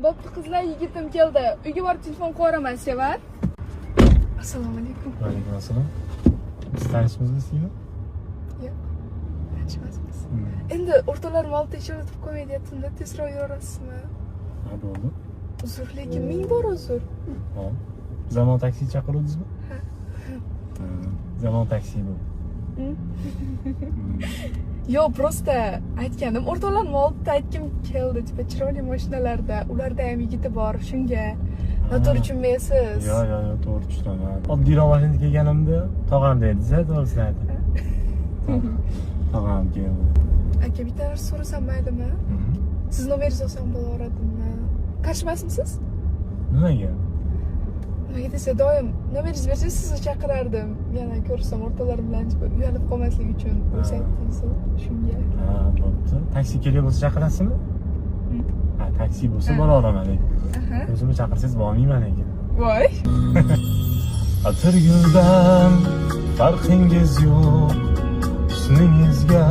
Bo'pti qizlar, yigitim keldi. Uyga borib telefon qo'yaraman, sevar. Assalomu alaykum. Va alaykum assalom. Biz tanishmizmi sizmi? Yo'q. Tanishmasmiz. Endi o'rtalarni olib tekshirib qo'ymay deyaptimda, tezroq yurasizmi? Ha, bo'ldi. Uzr, lekin ming bor uzr. Ha. Zamon taksi chaqiruvdingizmi? Ha. Zamon taksi bu. Yo'q, prosta aytganim, o'rtalarni olib aytgim keldi, tipa chiroyli mashinalarda, ularda ham yigiti bor, shunga. Noto'g'ri tushunmaysiz. Yo'q, to'g'ri tushunaman. Oddiyroq mashina kelganimda tog'am dedingiz-a, to'g'risini ayting. Tog'am keldi. Aka, bitta narsa so'rasam maylimi? Siz nomeringizni olsam bo'laveradimi? Qarshimasmisiz? Nimaga? Nimaga desa, doim nomeringizni bersangiz sizni chaqirardim. Yana ko'rsam o'rtalarim bilan uyalib qolmaslik uchun. O'zi aytdingiz, shunga. Ha, bo'pti. Taksi kerak bo'lsa chaqirasizmi? Ha, taksi bo'lsa bo'la olaman. O'zimni chaqirsangiz bormayman lekin. Voy. Atirguldan farqingiz yo'q, husningizga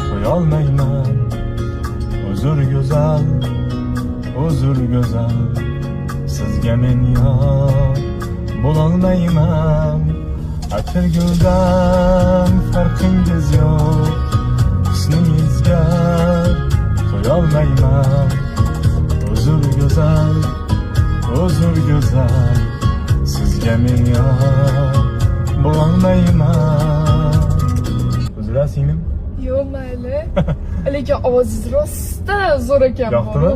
qo'yolmayman. Uzr go'zal, sizga men yor bo'lolmayman. Atirguldan farqingiz yo'q, husningizga qo'yolmayman. Uzr go'zal, sizga men yor bo'lolmayman. Uzra singlim? Yo'q, mayli. Lekin ovozingiz rosta zo'r ekan. Yoqdimi?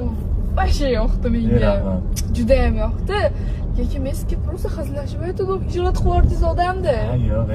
Vashe yoqdi menga. Rahmat. Juda ham yoqdi. Lekin men sizga prosta hazillashib aytdim, ijro qilib yubordingiz odamni. Ha, yo'q.